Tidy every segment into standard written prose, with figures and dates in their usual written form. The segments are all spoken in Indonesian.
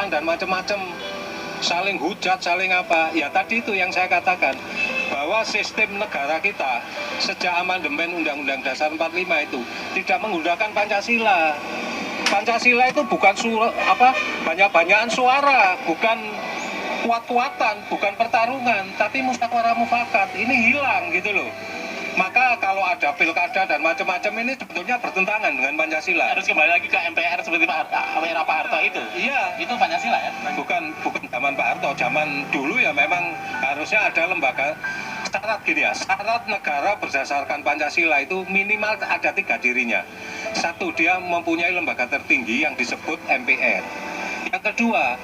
pernyataan dan macam-macam, saling hujat, saling apa. Ya tadi itu yang saya katakan, bahwa sistem negara kita sejak amandemen Undang-Undang Dasar 45 itu tidak menggunakan Pancasila. Pancasila itu bukan banyak-banyakan suara, bukan kuat-kuatan, bukan pertarungan, tapi musyawarah mufakat. Ini hilang gitu loh. Maka kalau ada pilkada dan macam-macam ini sebetulnya bertentangan dengan Pancasila. Harus kembali lagi ke MPR seperti Pak Harto itu. Iya, itu Pancasila ya. Bukan zaman Pak Harto, zaman dulu ya memang harusnya ada lembaga syarat gini ya. Syarat negara berdasarkan Pancasila itu minimal ada 3 dirinya. Satu, dia mempunyai lembaga tertinggi yang disebut MPR. Yang kedua,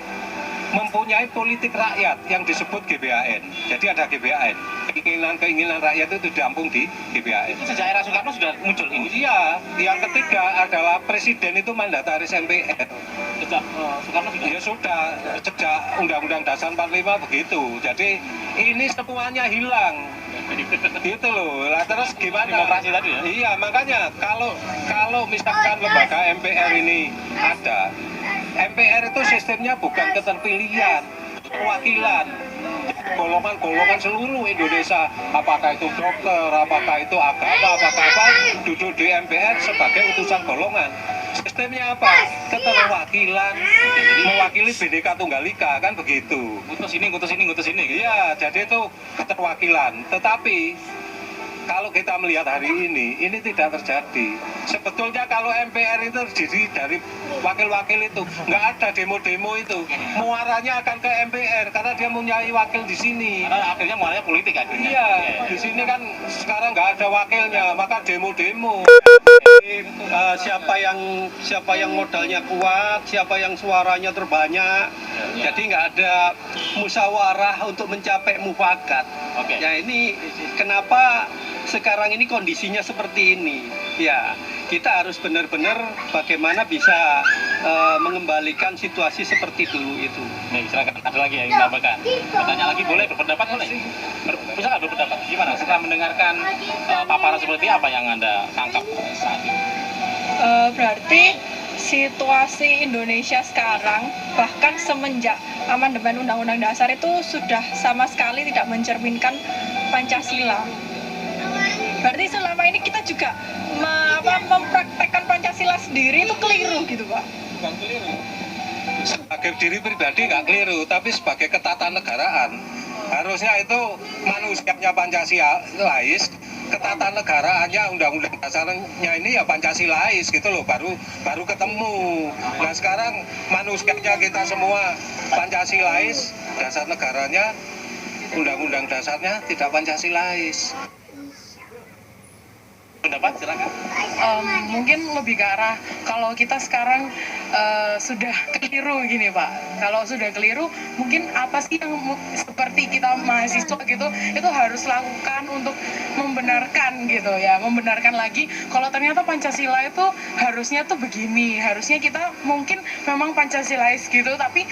mempunyai politik rakyat yang disebut GBHN. Jadi ada GBHN. Keinginan rakyat itu ditampung di GBHN. Itu sejak era Soekarno sudah muncul ini. Iya. Yang ketiga adalah presiden itu mandataris MPR. Sejak Soekarno sudah. Ya sudah, sejak Undang-Undang Dasar 45 begitu. Jadi ini semuanya hilang. Gitu loh. Lah terus gimana? Demokrasi tadi ya. Iya, makanya kalau misalkan lembaga MPR ini ada, MPR itu sistemnya bukan keterpilihan, perwakilan golongan-golongan seluruh Indonesia, apakah itu dokter, apakah itu agama, apakah apa, duduk di MPR sebagai utusan golongan. Sistemnya apa? Keterwakilan, mewakili Bhinneka Tunggal Ika, kan begitu. Ngutus ini, ngutus ini, ngutus ini. Iya, jadi itu keterwakilan. Tetapi kalau kita melihat hari ini tidak terjadi. Sebetulnya kalau MPR itu terdiri dari wakil-wakil itu, nggak ada demo-demo itu. Muaranya akan ke MPR karena dia mempunyai wakil di sini. Karena akhirnya muaranya politik akhirnya. Iya, di sini kan sekarang nggak ada wakilnya, maka demo-demo. Siapa yang modalnya kuat, siapa yang suaranya terbanyak. Jadi nggak ada musyawarah untuk mencapai mufakat. Oke. Ya ini kenapa sekarang ini kondisinya seperti ini. Ya, kita harus benar-benar bagaimana bisa mengembalikan situasi seperti dulu itu. Nih, silakan. Ada lagi yang ditambahkan. Bertanya lagi boleh, berpendapat boleh. Bisa nggak berpendapat? Gimana? Setelah mendengarkan paparan seperti apa yang Anda tangkap saat ini? Berarti situasi Indonesia sekarang, bahkan semenjak amandemen Undang-Undang Dasar itu sudah sama sekali tidak mencerminkan Pancasila. Berarti selama ini kita juga mempraktekkan Pancasila sendiri itu keliru gitu Pak? Bukan keliru. Sebagai diri pribadi nggak keliru, tapi sebagai ketatanegaraan harusnya itu manusianya Pancasilais, ketatanegaraannya Undang-Undang Dasarnya ini ya Pancasilais gitu loh, baru ketemu. Nah sekarang manusianya kita semua Pancasilais, dasar negaranya Undang-Undang Dasarnya tidak Pancasilais. Pendapat silakan. Mungkin lebih ke arah kalau kita sekarang sudah keliru gini Pak. Kalau sudah keliru, mungkin apa sih yang seperti kita mahasiswa gitu itu harus lakukan untuk membenarkan gitu ya, membenarkan lagi kalau ternyata Pancasila itu harusnya tuh begini, harusnya kita mungkin memang Pancasilais gitu, tapi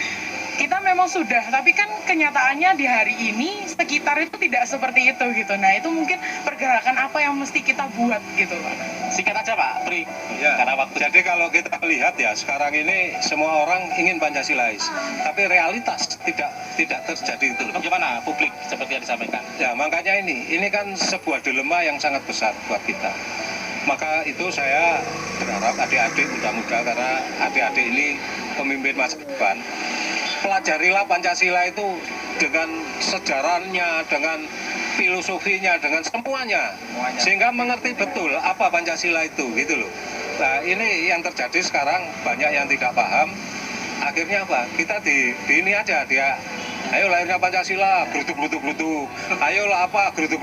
kita memang sudah, tapi kan kenyataannya di hari ini sekitar itu tidak seperti itu gitu. Nah itu mungkin pergerakan apa yang mesti kita buat gitu Pak. Singkat aja Pak Pri. Ya, Karena waktu. jadi kalau kita lihat ya sekarang ini semua orang ingin Pancasilais, tapi realitas tidak terjadi itu. Bagaimana publik seperti yang disampaikan? Ya makanya ini kan sebuah dilema yang sangat besar buat kita. Maka itu saya berharap adik-adik muda-muda, karena adik-adik ini pemimpin masa depan, pelajarilah Pancasila itu dengan sejarahnya, dengan filosofinya, dengan semuanya, sehingga mengerti betul apa Pancasila itu gitu loh. Nah ini yang terjadi sekarang, banyak yang tidak paham. Akhirnya apa? Kita di ini aja dia. Ayo lahirnya Pancasila, gerutuk. Ayo lah apa, gerutuk.